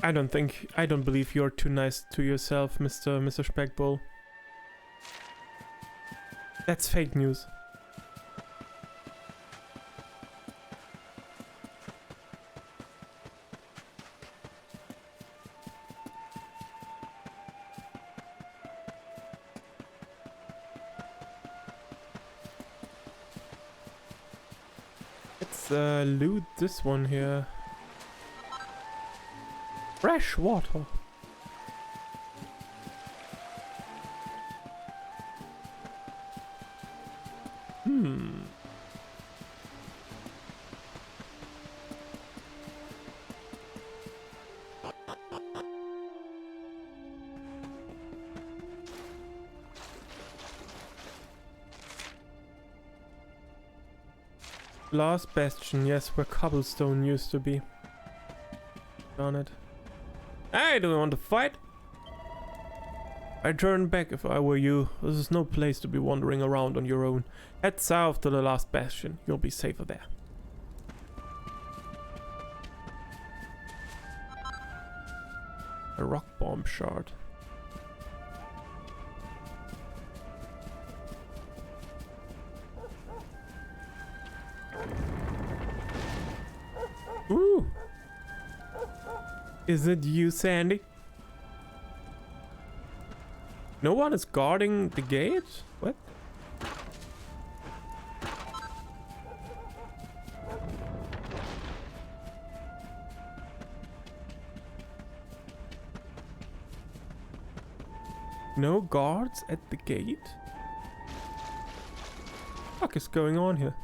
I don't believe you're too nice to yourself, Mr. Speckbull. That's fake news. Let's loot this one here. Fresh water. Last bastion, yes, where cobblestone used to be. Darn it. Hey, do you want to fight? I'd turn back if I were you. This is no place to be wandering around on your own. Head south to the last bastion. You'll be safer there. A rock bomb shard. Ooh! Is it you, Sandy? No one is guarding the gate? What? No guards at the gate? What is going on here?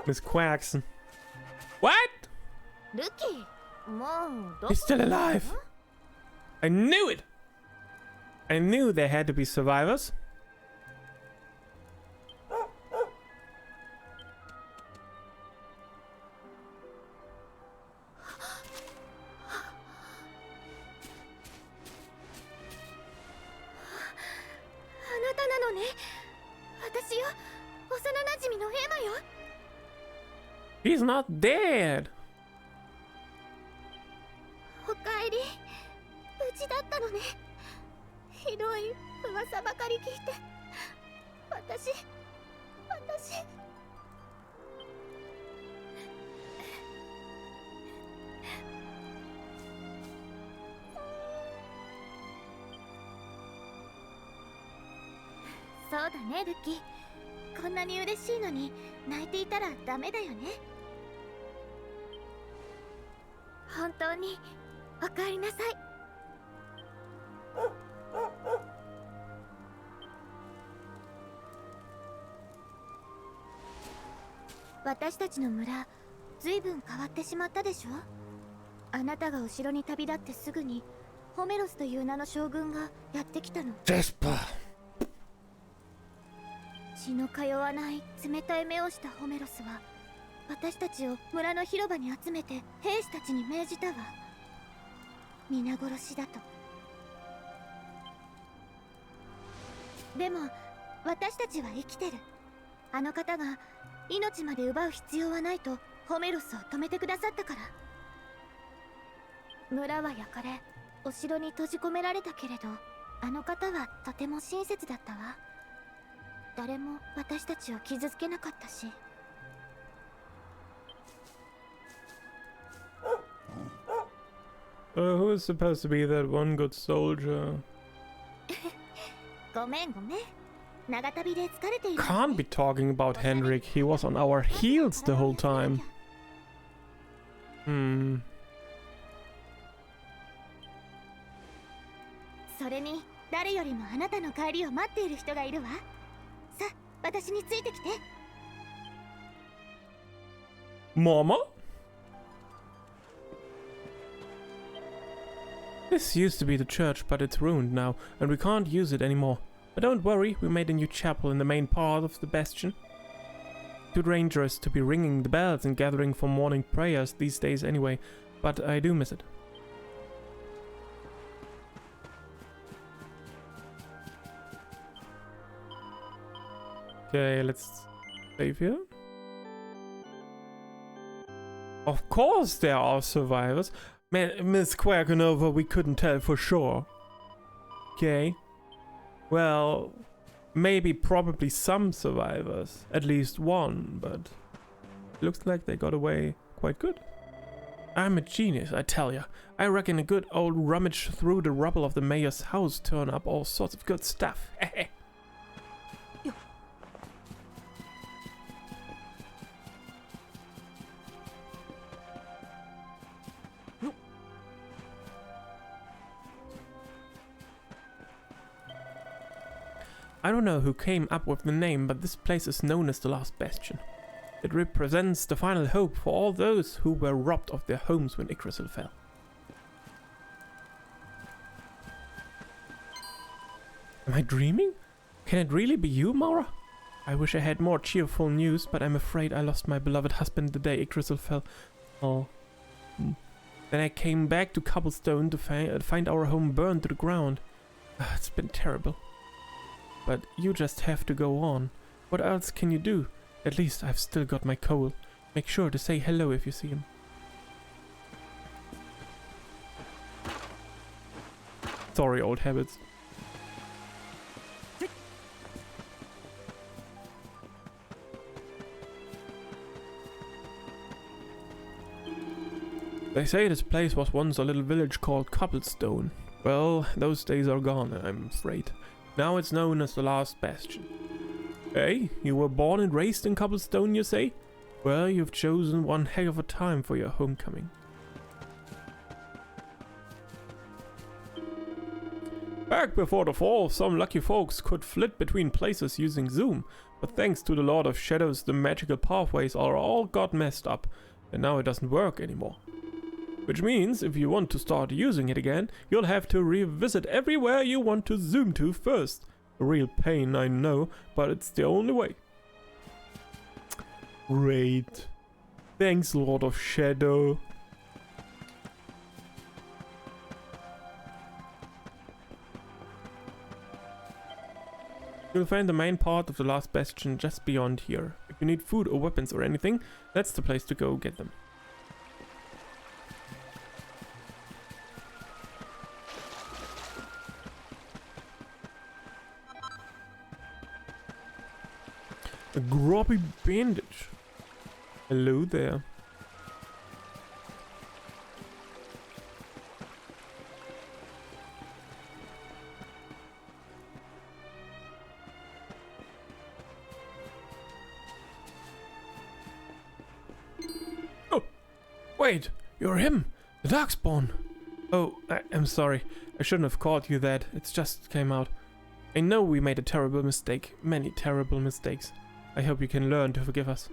Miss Quaxon. What? He's still alive. I knew it. I knew there had to be survivors. He's not dead.そうだね、ルッキー。こんなに嬉しいのに泣いていたらダメだよね。本当におかえりなさい。私たちの村、ずいぶん変わってしまったでしょ。あなたが後ろに旅立ってすぐにホメロスという名の将軍がやってきたの。デスパー。血の通わない冷たい目をしたホメロスは私たちを村の広場に集めて兵士たちに命じたわ。皆殺しだと。でも私たちは生きてる。あの方が命まで奪う必要はないとホメロスを止めてくださったから。村は焼かれお城に閉じ込められたけれど、あの方はとても親切だったわ。誰も私たちを傷つけなかったし。Who is supposed to be that one good soldier? ごめんごめん。長旅で疲れている。Can't be talking about Henrik. He was on our heels the whole time. それに誰よりもあなたの帰りを待っている人がいるわ。さあ、私についてきて。Mama? This used to be the church, but it's ruined now, and we can't use it anymore. But don't worry, we made a new chapel in the main part of the bastion. Too dangerous to be ringing the bells and gathering for morning prayers these days anyway, but I do miss it. Okay, let's save here. Of course there are survivors. Miss Quackenova, we couldn't tell for sure. Okay. Well, maybe probably some survivors. At least one, but it looks like they got away quite good. I'm a genius, I tell ya. I reckon a good old rummage through the rubble of the mayor's house turn up all sorts of good stuff. I don't know who came up with the name, but this place is known as the Last Bastion. It represents the final hope for all those who were robbed of their homes when Yggdrasil fell. Am I dreaming? Can it really be you, Mara? I wish I had more cheerful news, but I'm afraid I lost my beloved husband the day Yggdrasil fell. Oh. Then I came back to Cobblestone to find our home burned to the ground. It's been terrible. But you just have to go on. What else can you do? At least I've still got my Cole. Make sure to say hello if you see him. Sorry, old habits. They say this place was once a little village called Cobblestone. Well, those days are gone, I'm afraid. Now it's known as the Last Bastion. Hey, you were born and raised in Cobblestone, you say? Well, you've chosen one heck of a time for your homecoming. Back before the fall, some lucky folks could flit between places using Zoom, but thanks to the Lord of Shadows, the magical pathways are all got messed up, and now it doesn't work anymore. Which means, if you want to start using it again, you'll have to revisit everywhere you want to zoom to first. A real pain, I know, but it's the only way. Great. Thanks, Lord of Shadow. You'll find the main part of the Last Bastion just beyond here. If you need food or weapons or anything, that's the place to go get them. A grubby bandage. Hello there. Oh, wait, you're him, the Darkspawn. Oh, I'm sorry. I shouldn't have called you that. It just came out. I know we made a terrible mistake, many terrible mistakes. I hope you can learn to forgive us.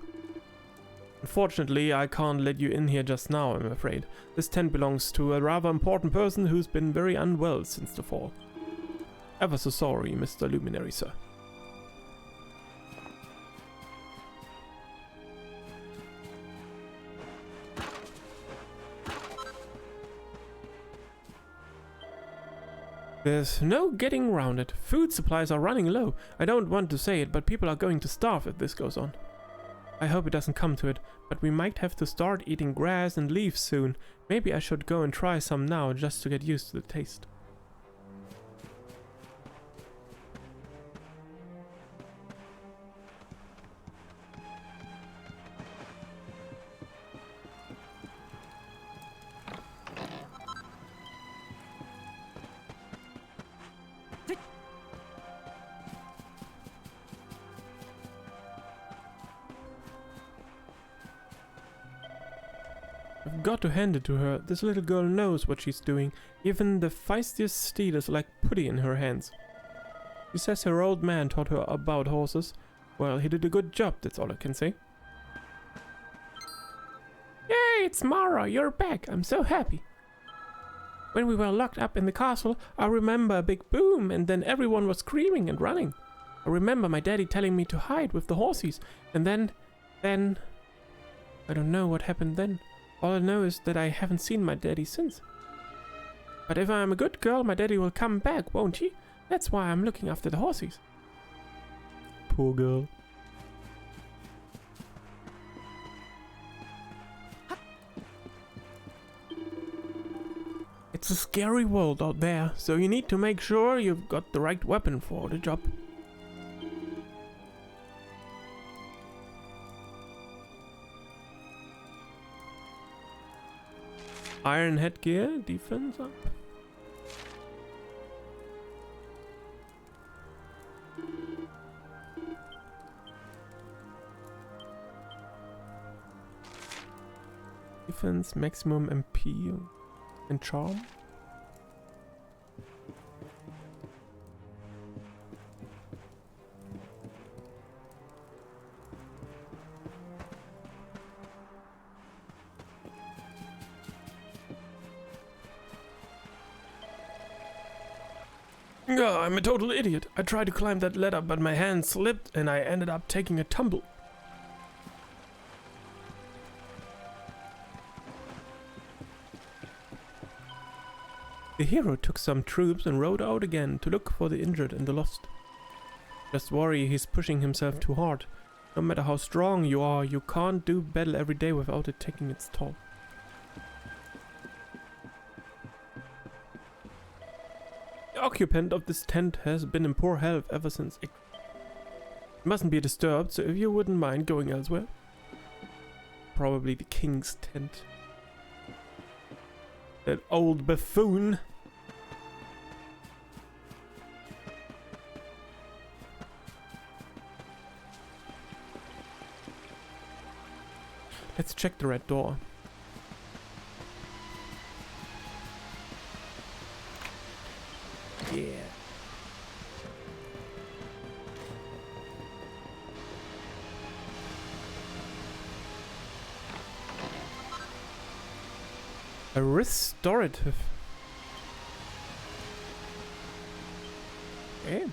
Unfortunately, I can't let you in here just now, I'm afraid. This tent belongs to a rather important person who's been very unwell since the fall. Ever so sorry, Mr. Luminary, sir. There's no getting around it. Food supplies are running low. I don't want to say it, but people are going to starve if this goes on. I hope it doesn't come to it, but we might have to start eating grass and leaves soon. Maybe I should go and try some now just to get used to the taste. I've got to hand it to her. This little girl knows what she's doing. Even the feistiest steed is like putty in her hands. She says her old man taught her about horses. Well, he did a good job, that's all I can say. Yay, it's Mara, you're back. I'm so happy. When we were locked up in the castle, I remember a big boom, and then everyone was screaming and running. I remember my daddy telling me to hide with the horses, and then... I don't know what happened then. All I know is that I haven't seen my daddy since. But if I'm a good girl, my daddy will come back, won't he? That's why I'm looking after the horses. Poor girl. It's a scary world out there, so you need to make sure you've got the right weapon for the job. Iron headgear, defense up. Defense, maximum MP and charm. Oh, I'm a total idiot. I tried to climb that ladder, but my hand slipped and I ended up taking a tumble. The hero took some troops and rode out again to look for the injured and the lost. Just worry he's pushing himself too hard. No matter how strong you are, you can't do battle every day without it taking its toll. The occupant of this tent has been in poor health ever since it mustn't be disturbed, so if you wouldn't mind going elsewhere. Probably the king's tent. That old buffoon. Let's check the red door. Yeah. A restorative. Okay.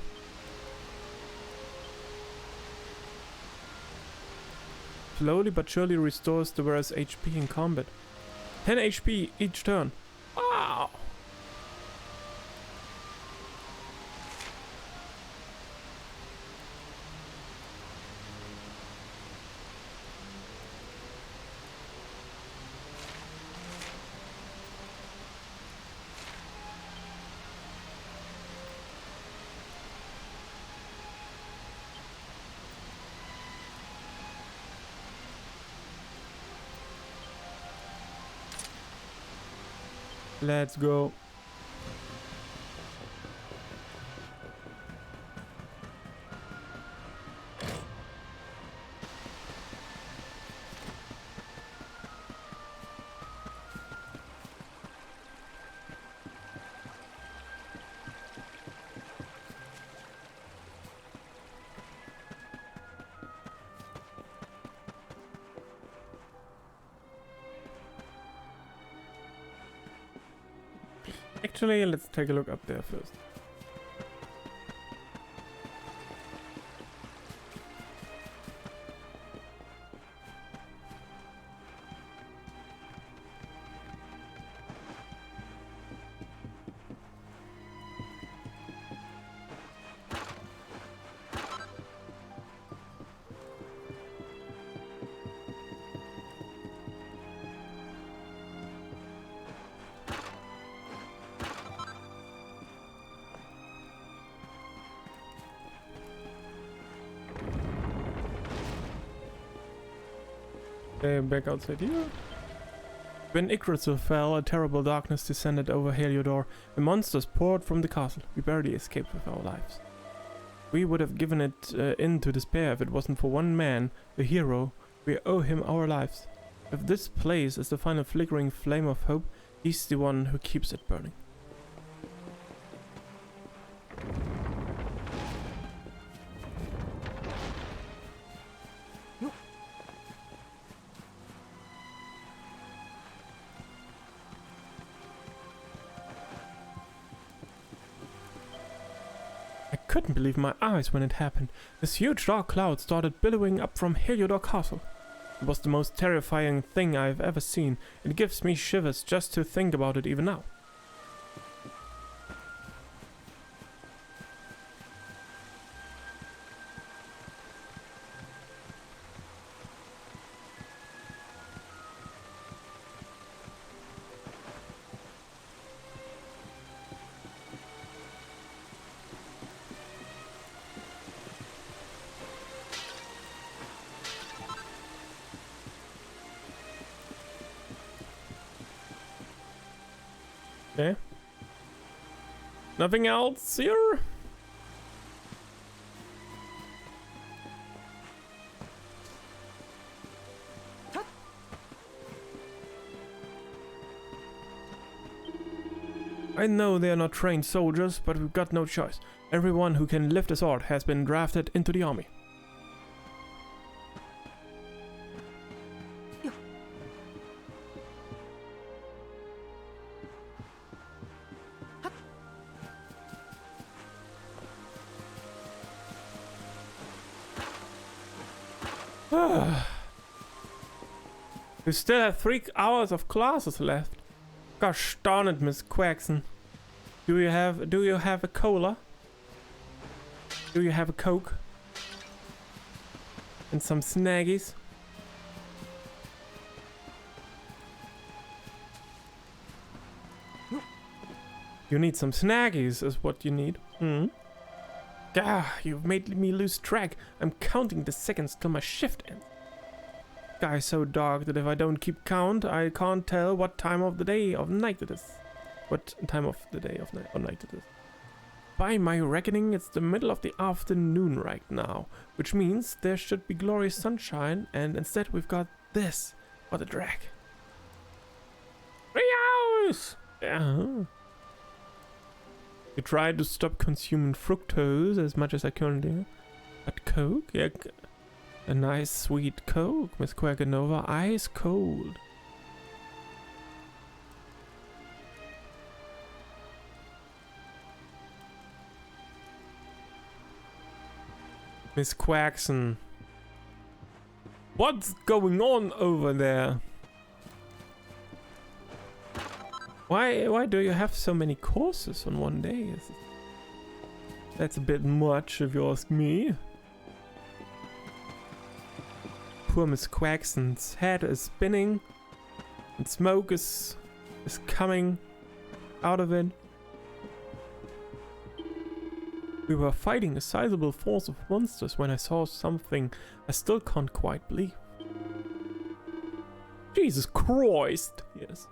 Slowly but surely restores the wearer's HP in combat. 10 HP each turn. Wow! Let's go. Actually, let's take a look up there first. Back outside here. When Yggdrasil fell, a terrible darkness descended over Heliodor. The monsters poured from the castle. We barely escaped with our lives. We would have given it in to despair if it wasn't for one man, the hero. We owe him our lives. If this place is the final flickering flame of hope, he's the one who keeps it burning. couldn't believe my eyes when it happened. This huge dark cloud started billowing up from Heliodor Castle. It was the most terrifying thing I've ever seen. It gives me shivers just to think about it even now. Okay. Nothing else here? I know they are not trained soldiers, but we've got no choice. Everyone who can lift a sword has been drafted into the army. We still have 3 hours of classes left. Gosh darn it, Miss Quaxon. Do you have a cola? Do you have a Coke? And some snaggies? You need some snaggies is what you need. Hmm. Gah, you've made me lose track. I'm counting the seconds till my shift ends. Sky's so dark that if I don't keep count, I can't tell what time of the day or night it is. What time of the day of night or night it is. By my reckoning, it's the middle of the afternoon right now, which means there should be glorious sunshine, and instead we've got this. What a drag. 3 hours! Yeah. You try to stop consuming fructose as much as I currently do. But Coke? Yeah, a nice sweet Coke, Miss Quaganova, ice cold. Miss Quaxon. What's going on over there? Why do you have so many courses on one day? That's a bit much if you ask me. Poor Miss Quaxon's head is spinning and smoke is coming out of it. We were fighting a sizable force of monsters when I saw something I still can't quite believe. Jesus Christ! Yes.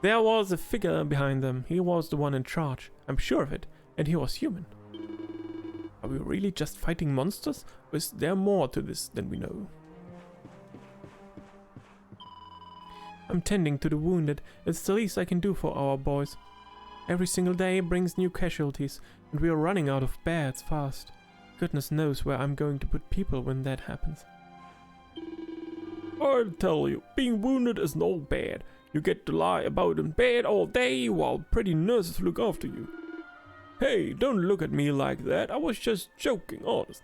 There was a figure behind them. He was the one in charge. I'm sure of it. And he was human. Are we really just fighting monsters? Or is there more to this than we know? I'm tending to the wounded. It's the least I can do for our boys. Every single day brings new casualties, and we are running out of beds fast. Goodness knows where I'm going to put people when that happens. I'll tell you, being wounded isn't all bad. You get to lie about in bed all day while pretty nurses look after you. Hey, don't look at me like that. I was just joking, honest.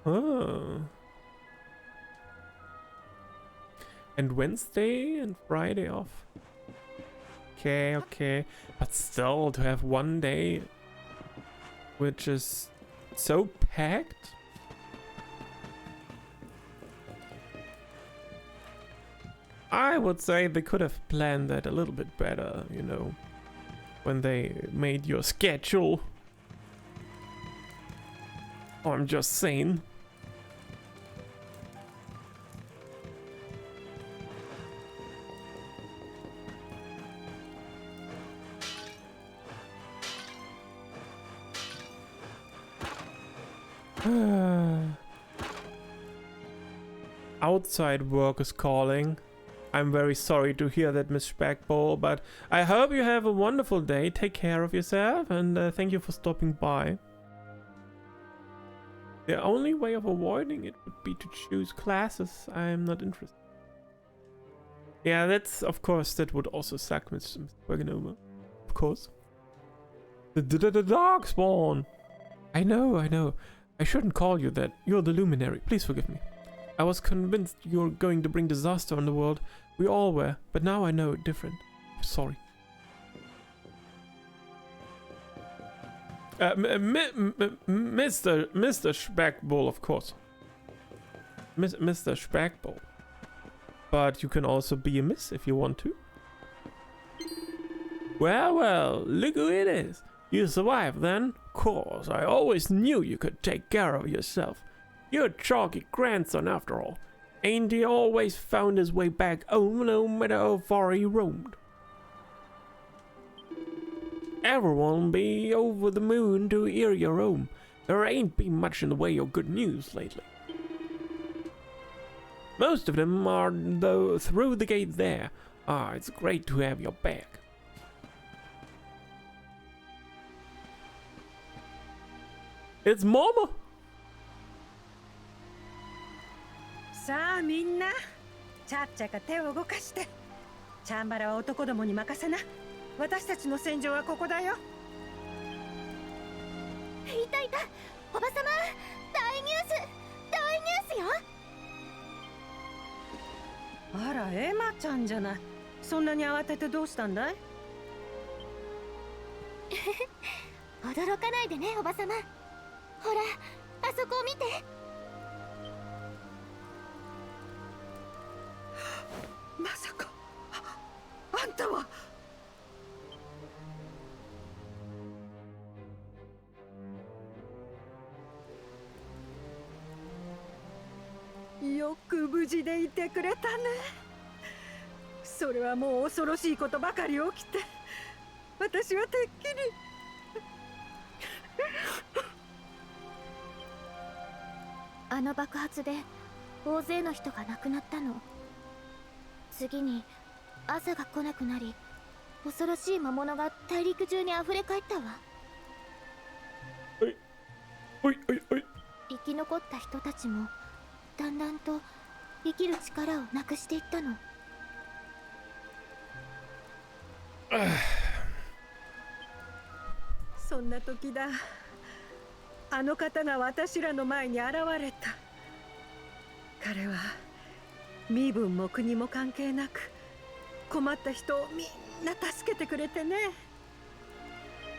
Oh. And Wednesday and Friday off. Okay, okay. But still, to have one day which is so packed. I would say they could have planned that a little bit better, you know, when they made your schedule. I'm just saying. Outside work is calling. I'm very sorry to hear that, Miss Speckball, but I hope you have a wonderful day. Take care of yourself, and thank you for stopping by. The only way of avoiding it would be to choose classes I'm not interested in. Yeah, that's, of course, that would also suck, Mr. Wagonova. Of course. The Darkspawn! I know. I shouldn't call you that. You're the luminary. Please forgive me. I was convinced you're going to bring disaster on the world. We all were, but now I know different. Sorry. Mr. Speckball, of course. Mr. Speckball. But you can also be a miss if you want to. Well, look who it is. You survived then? Course, I always knew you could take care of yourself. You're a chalky grandson after all. Ain't he always found his way back home no matter how far he roamed? Everyone be over the moon to hear your home. There ain't been much in the way of good news lately. Most of them are though through the gate there. It's great to have your back. It's Mama! さあみんな、ちゃっちゃか手を動かして。チャンバラは男どもに任せな。私たちの戦場はここだよ。いたおばさま、大ニュースよ。あら、エマちゃんじゃない。そんなに慌ててどうしたんだい？驚かないでね、おばさま。ほら、あそこを見て。まさか、あんたは。よく無事でいてくれたね。それはもう恐ろしいことばかり起きて、私はてっきり。あの爆発で大勢の人が亡くなったの。次に朝が来なくなり、恐ろしい魔物が大陸中にあふれかえったわ。おい。生き残った人たちもだんだんと生きる力をなくしていったの。そんな時だ。あの方が私らの前に現れた。彼は身分も国も関係なく困った人をみんな助けてくれてね。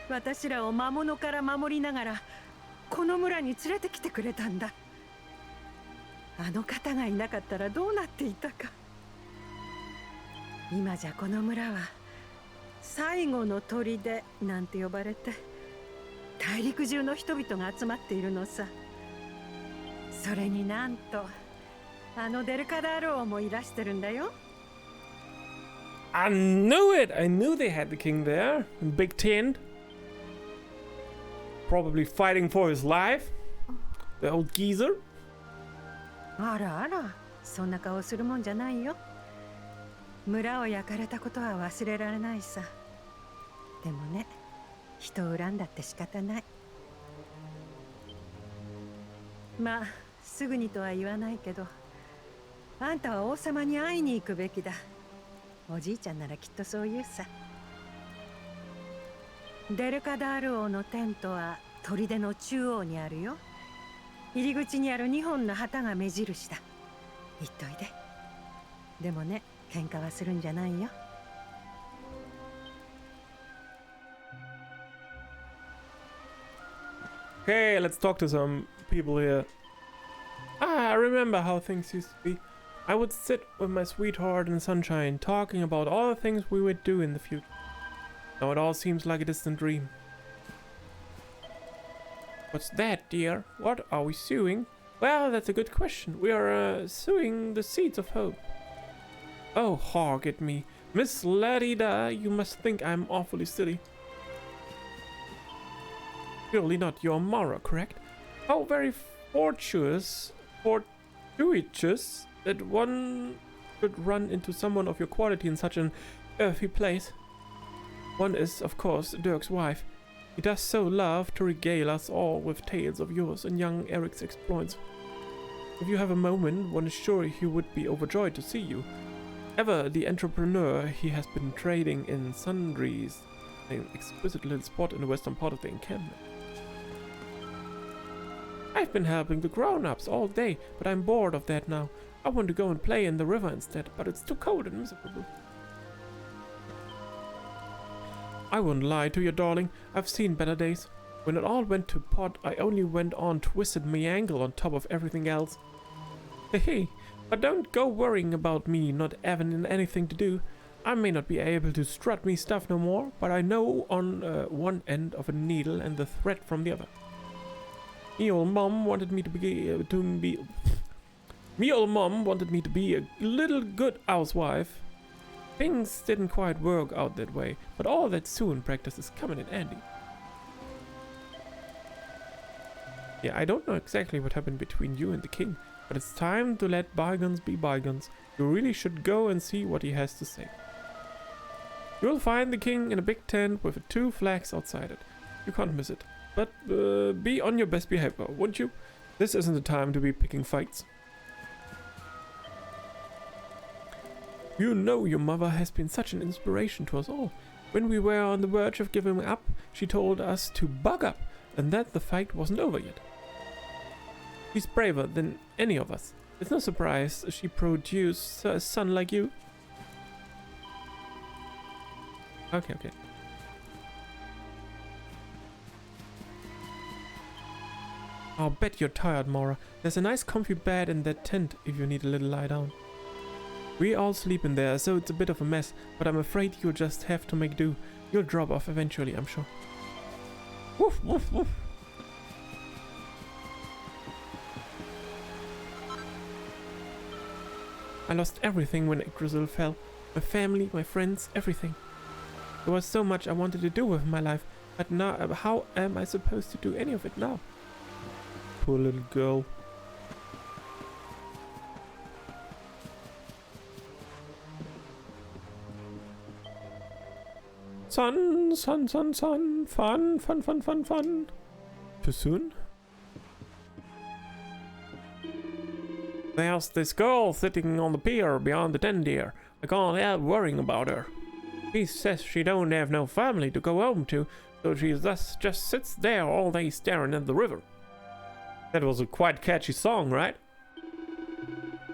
私らを魔物から守りながらこの村に連れてきてくれたんだ。あの方がいなかったらどうなっていたか。今じゃこの村は最後の砦なんて呼ばれて大陸中の人々が集まっているのさ。それになんとあのデルカダール王もいらしてるんだよ。I knew it! I knew they had the king there. In big tent. Probably fighting for his life. The old geezer. あらあら、そんな顔するもんじゃないよ。村を焼かれたことは忘れられないさ。でもね、人を恨んだって仕方ない。まあ、すぐにとは言わないけど、あんたは王様に会いに行くべきだ。おじいちゃんならきっとそう言うさ。デルカダール王のテントは砦の中央にあるよ。入り口にある2本の旗が目印だ。言っといで。でもね、喧嘩はするんじゃないよ。Okay, let's talk to some people here. I remember how things used to be. I would sit with my sweetheart in the sunshine, talking about all the things we would do in the future. Now it all seems like a distant dream. What's that, dear? What are we suing? Well, that's a good question. We are suing the Seeds of Hope. Oh, hark at me. Miss Ladida, you must think I'm awfully silly. Surely not your Mara, correct? How very fortuitous that one should run into someone of your quality in such an earthy place. One is, of course, Dirk's wife. He does so love to regale us all with tales of yours and young Eric's exploits. If you have a moment, one is sure he would be overjoyed to see you. ever the entrepreneur, he has been trading in sundries, an exquisite little spot in the western part of the encampment. I've been helping the grown-ups all day, but I'm bored of that now. I want to go and play in the river instead, but it's too cold and miserable. I won't lie to you, darling. I've seen better days. When it all went to pot, I only went on twisted my ankle on top of everything else. Hey, but don't go worrying about me not having anything to do. I may not be able to strut me stuff no more, but I know on one end of a needle and the thread from the other. Me old mom wanted me to be a little good housewife. Things didn't quite work out that way, but all that soon practice is coming in handy. Yeah, I don't know exactly what happened between you and the king, but it's time to let bygones be bygones. You really should go and see what he has to say. You'll find the king in a big tent with 2 flags outside it. You can't miss it. But be on your best behavior, won't you? This isn't the time to be picking fights. You know your mother has been such an inspiration to us all. When we were on the verge of giving up, she told us to bug up, and that the fight wasn't over yet. She's braver than any of us. It's no surprise she produced a son like you. Okay. I'll bet you're tired, Mora. There's a nice comfy bed in that tent if you need a little lie down. We all sleep in there, so it's a bit of a mess, but I'm afraid you'll just have to make do. You'll drop off eventually, I'm sure. Woof, woof, woof. I lost everything when Yggdrasil fell. My family, my friends, everything. There was so much I wanted to do with my life, but now, how am I supposed to do any of it now? Poor little girl. Sun, fun. Too soon? There's this girl sitting on the pier beyond the tent here. I can't help worrying about her. She says she don't have no family to go home to, so she thus just sits there all day staring at the river. That was a quite catchy song, right?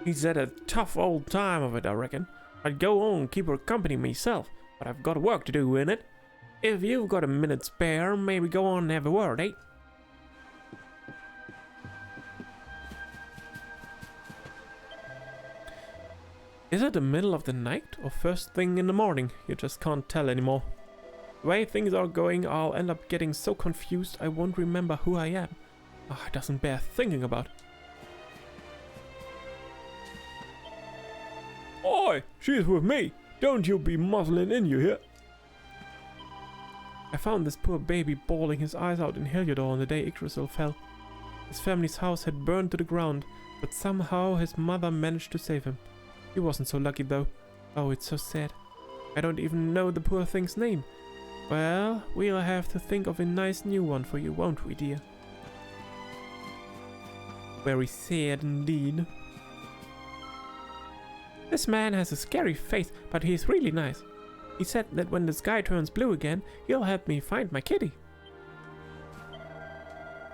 He's had a tough old time of it, I reckon. I'd go on and keep her company myself, but I've got work to do in it. If you've got a minute spare, maybe go on and have a word, eh? Is it the middle of the night or first thing in the morning? You just can't tell anymore. The way things are going, I'll end up getting so confused I won't remember who I am. Oh, it doesn't bear thinking about. Oi, she's with me. Don't you be muzzling in, you hear? I found this poor baby bawling his eyes out in Heliodor on the day Yggdrasil fell. His family's house had burned to the ground, but somehow his mother managed to save him. He wasn't so lucky though. Oh, it's so sad. I don't even know the poor thing's name. Well, we'll have to think of a nice new one for you, won't we, dear? Very sad indeed. This man has a scary face, but he's really nice. He said that when the sky turns blue again, he'll help me find my kitty.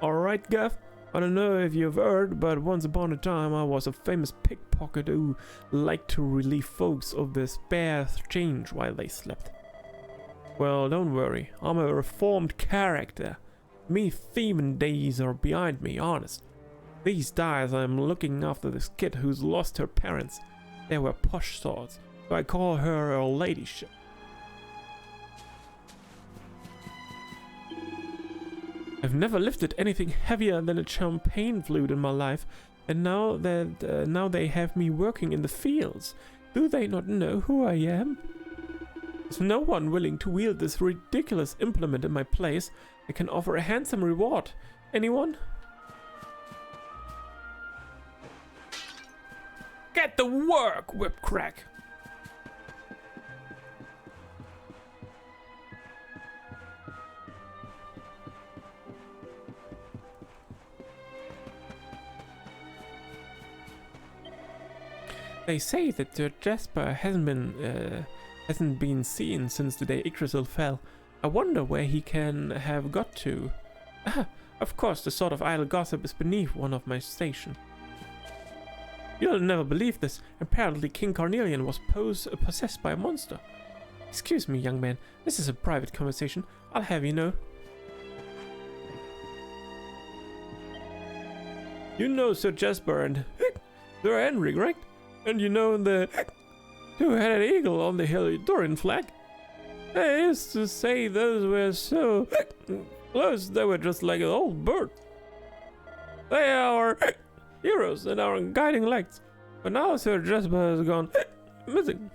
Alright, Gav. I don't know if you've heard, but once upon a time I was a famous pickpocket who liked to relieve folks of their spare change while they slept. Well, don't worry, I'm a reformed character. Me thieving days are behind me, honest. These days I'm looking after this kid who's lost her parents. They were posh sorts, so I call her her ladyship. I've never lifted anything heavier than a champagne flute in my life, and now they have me working in the fields. Do they not know who I am? There's no one willing to wield this ridiculous implement in my place. I can offer a handsome reward. Anyone? Get to work, Whipcrack! They say that Sir Jasper hasn't been seen since the day Yggdrasil fell. I wonder where he can have got to. Of course, the sort of idle gossip is beneath one of my station. You'll never believe this. Apparently King Carnelian was possessed by a monster. Excuse me, young man. This is a private conversation. I'll have you know. You know Sir Jasper and Sir Henry, right? And you know the two-headed eagle on the Helidorian flag? They used to say those were so close they were just like an old bird. They are our heroes and our guiding lights. But now Sir Jasper has gone missing.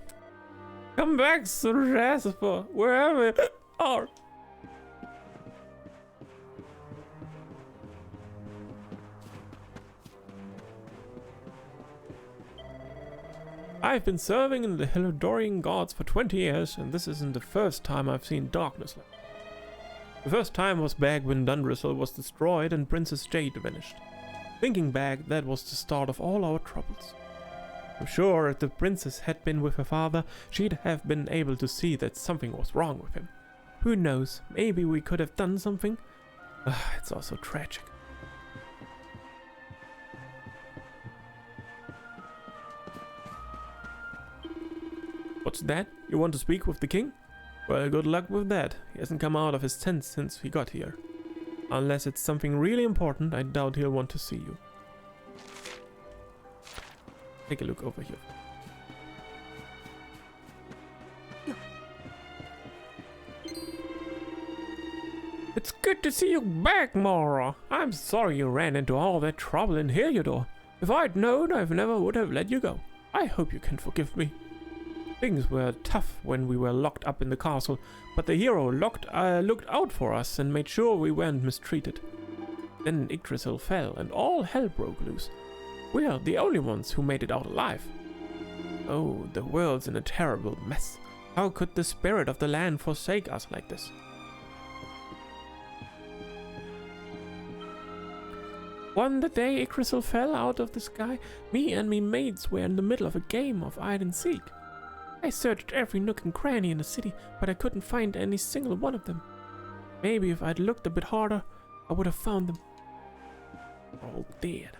Come back, Sir Jasper, wherever you are. I've been serving in the Helidorian gods for 20 years, and this isn't the first time I've seen darkness like that. The first time was back when Dundrissel was destroyed and Princess Jade vanished. Thinking back, that was the start of all our troubles. I'm sure if the princess had been with her father, she'd have been able to see that something was wrong with him. Who knows, maybe we could have done something? It's all so tragic. What's that? You want to speak with the king? Well, good luck with that. He hasn't come out of his tent since he got here. Unless it's something really important, I doubt he'll want to see you. Take a look over here. It's good to see you back, Mara. I'm sorry you ran into all that trouble in Heliodor. If I'd known, I never would have let you go. I hope you can forgive me. Things were tough when we were locked up in the castle, but the hero looked out for us and made sure we weren't mistreated. Then Yggdrasil fell and all hell broke loose. We are the only ones who made it out alive. Oh, the world's in a terrible mess. How could the spirit of the land forsake us like this? One the day Yggdrasil fell out of the sky, me and me mates were in the middle of a game of hide and seek. I searched every nook and cranny in the city, but I couldn't find any single one of them. Maybe if I'd looked a bit harder, I would have found them. All dead.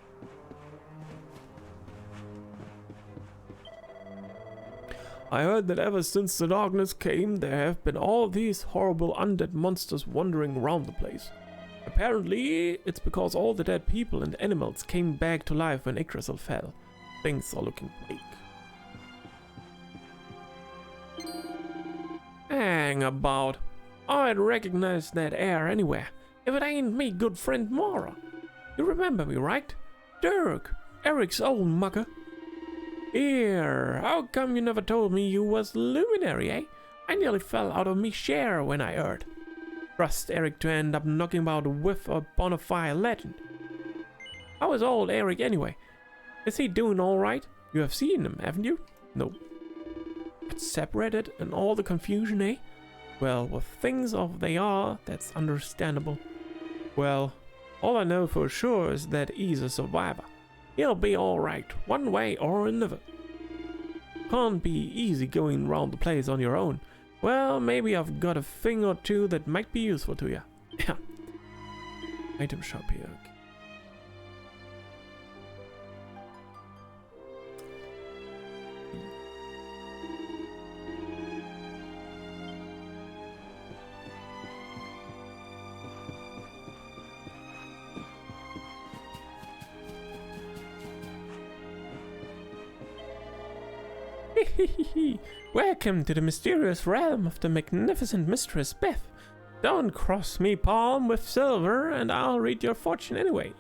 I heard that ever since the darkness came, there have been all these horrible undead monsters wandering around the place. Apparently, it's because all the dead people and animals came back to life when Yggdrasil fell. Things are looking bleak. Hang about. I'd recognize that air anywhere, if it ain't me good friend Mara. You remember me, right? Dirk, Eric's old mucker. Here, how come you never told me you was luminary, eh? I nearly fell out of me chair when I heard. Trust Eric to end up knocking about with a bona fide legend. How is old Eric anyway? Is he doing alright? You have seen him, haven't you? No. But separated and all the confusion, eh? Well, with things as they are, that's understandable. Well, all I know for sure is that he's a survivor. He'll be alright, one way or another. Can't be easy going round the place on your own. Well, maybe I've got a thing or two that might be useful to you. Yeah. Item shop here. Welcome to the mysterious realm of the magnificent Mistress Beth. Don't cross me palm with silver and I'll read your fortune anyway.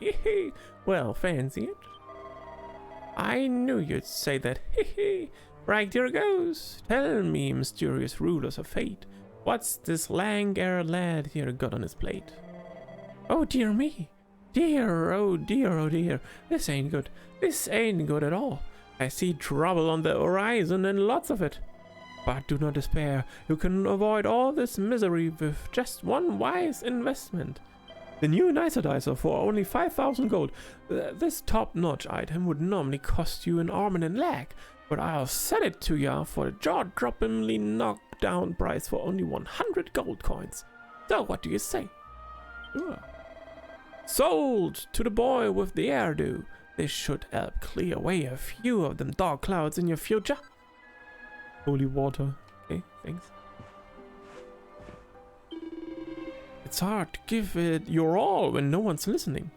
Well, fancy it? I knew you'd say that. Right, here goes. Tell me, mysterious rulers of fate, what's this lank-haired lad here got on his plate? Oh dear me. Dear, oh dear, oh dear. This ain't good. This ain't good at all. I see trouble on the horizon and lots of it. But do not despair. You can avoid all this misery with just one wise investment. The new Nicodizer for only 5,000 gold. This top-notch item would normally cost you an arm and a leg, But I'll sell it to ya for a jaw-droppingly knockdown price for only 100 gold coins. So what do you say? Ugh. Sold to the boy with the hairdo. This should help clear away a few of them dark clouds in your future. Holy water. Okay, thanks. It's hard to give it your all when no one's listening.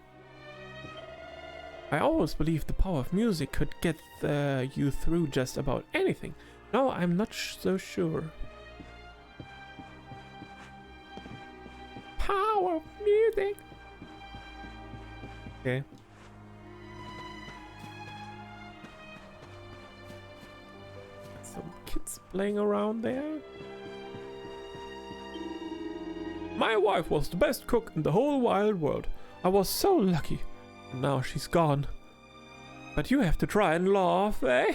I always believed the power of music could get you through just about anything. No, I'm not so sure. Power of music. Okay. Some kids playing around there. My wife was the best cook in the whole wide world. I was so lucky. Now she's gone. But you have to try and laugh, eh?